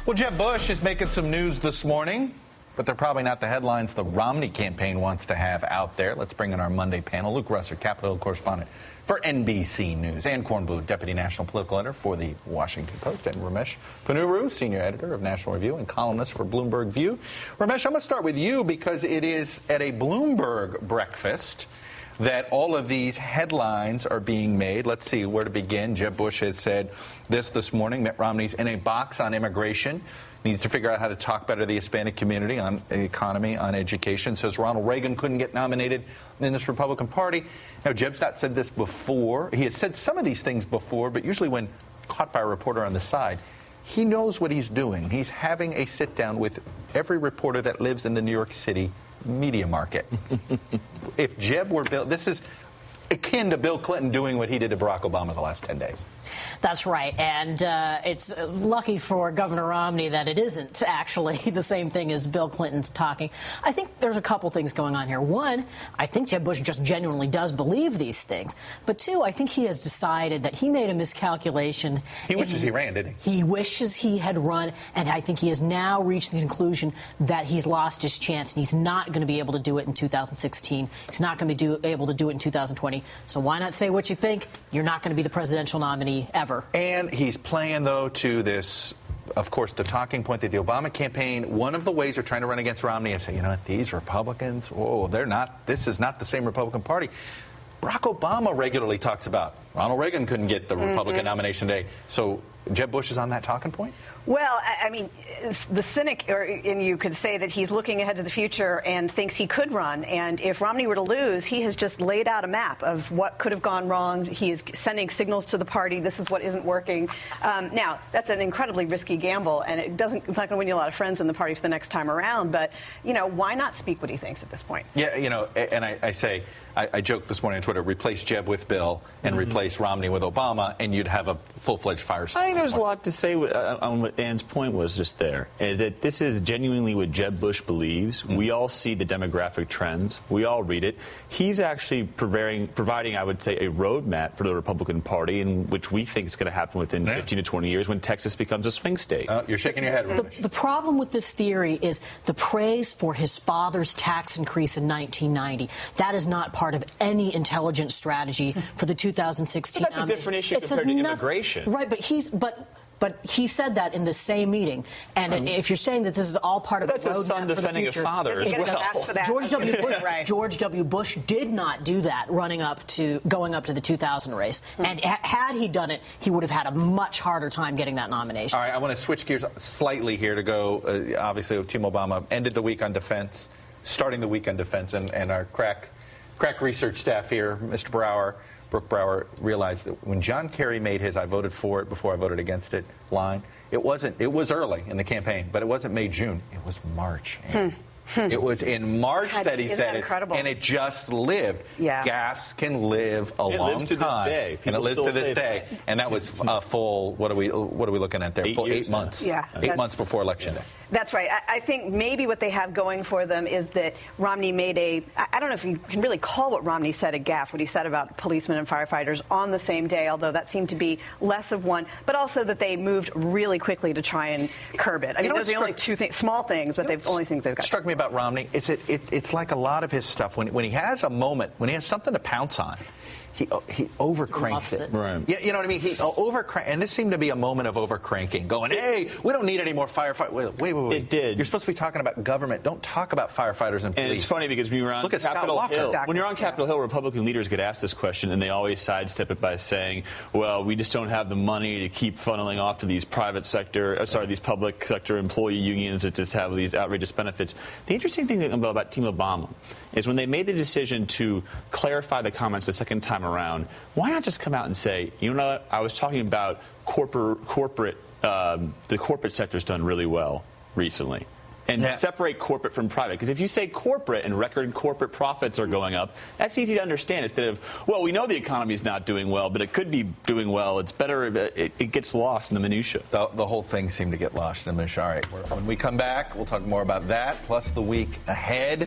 Well, Jeb Bush is making some news this morning, but they're probably not the headlines the Romney campaign wants to have out there. Let's bring in our Monday panel. Luke Russer, Capitol Hill correspondent for NBC News, Ann Kornblue, Deputy National Political Editor for The Washington Post, and Ramesh Ponnuru, Senior Editor of National Review and columnist for Bloomberg View. Ramesh, I'm going to start with you because it is at a Bloomberg breakfast that all of these headlines are being made. Let's see where to begin. Jeb Bush has said this morning. Mitt Romney's in a box on immigration. Needs to figure out how to talk better to the Hispanic community, on the economy, on education. Says Ronald Reagan couldn't get nominated in this Republican Party. Now, Jeb's not said this before. He has said some of these things before, but usually when caught by a reporter on the side, he knows what he's doing. He's having a sit-down with every reporter that lives in the New York City media market. If Jeb were Bill, this is akin to Bill Clinton doing what he did to Barack Obama the last 10 days. That's right. And it's lucky for Governor Romney that it isn't actually the same thing as Bill Clinton's talking. I think there's a couple things going on here. One, I think Jeb Bush just genuinely does believe these things. But two, I think he has decided that he made a miscalculation. He wishes he ran, didn't he? He wishes he had run. And I think he has now reached the conclusion that he's lost his chance. And he's not going to be able to do it in 2016. He's not going to be able to do it in 2020. So why not say what you think? You're not going to be the presidential nominee ever. And he's playing, though, to this, of course, the talking point that the Obama campaign, one of the ways they're trying to run against Romney is say, you know what, these Republicans, they're not, this is not the same Republican Party. Barack Obama regularly talks about Ronald Reagan couldn't get the Republican nomination today. So Jeb Bush is on that talking point? Well, I mean, the cynic, and you could say that he's looking ahead to the future and thinks he could run. And if Romney were to lose, he has just laid out a map of what could have gone wrong. He is sending signals to the party. This is what isn't working. Now, that's an incredibly risky gamble, and it's not going to win you a lot of friends in the party for the next time around. But, you know, why not speak what he thinks at this point? Yeah, you know, and I joked this morning on Twitter, replace Jeb with Bill and replace Romney with Obama, and you'd have a full-fledged firestorm. I think there's a lot to say on what Ann's point was just there, is that this is genuinely what Jeb Bush believes. We all see the demographic trends. We all read it. He's actually providing, I would say, a roadmap for the Republican Party, in which we think is going to happen within 15 to 20 years when Texas becomes a swing state. You're shaking your head. The problem with this theory is the praise for his father's tax increase in 1990. That is not part of any intelligent strategy for the 2016 But that's a different issue compared to immigration. Right, but he said that in the same meeting. And if you're saying that this is all part of that's a a son roadmap for the defending future, a father as well. George W. Bush did not do that going up to the 2000 race. And had he done it, he would have had a much harder time getting that nomination. All right, I want to switch gears slightly here to go, obviously, Team Obama ended the week on defense, starting the week on defense, and our crack research staff here, Mr. Brooke Brower, realized that when John Kerry made his "I voted for it before I voted against it" line, it was early in the campaign, but it wasn't May, June. It was March. It was in March that he said it, and it just lived. Yeah. Gaffes can live a long time. It lives to this day. And it lives to this day. And that was a full, what are we looking at there? Full 8 months. Yeah. 8 months before Election Day. That's right. I think maybe what they have going for them is that Romney made I don't know if you can really call what Romney said a gaffe, what he said about policemen and firefighters on the same day, although that seemed to be less of one, but also that they moved really quickly to try and curb it. I mean, those are the only two small things, but they've only things they've got. Struck me about Romney, it's like a lot of his stuff, when he has a moment, when he has something to pounce on, he overcranks it. Right. Yeah, you know what I mean? He and this seemed to be a moment of overcranking, going, hey, we don't need any more firefighters. Wait. It did. You're supposed to be talking about government. Don't talk about firefighters and police. And it's funny because when you're on Capitol Hill, Exactly. when you're on Capitol Hill, Republican leaders get asked this question, and they always sidestep it by saying, well, we just don't have the money to keep funneling off to these these public sector employee unions that just have these outrageous benefits. The interesting thing about Team Obama is when they made the decision to clarify the comments the second time around, why not just come out and say, you know what, I was talking about the corporate sector's done really well recently. And separate corporate from private. Because if you say corporate and record corporate profits are going up, that's easy to understand instead of, well, we know the economy is not doing well, but it could be doing well. It's better, it gets lost in the minutia. The whole thing seemed to get lost in the minutia. All right, when we come back, we'll talk more about that, plus the week ahead.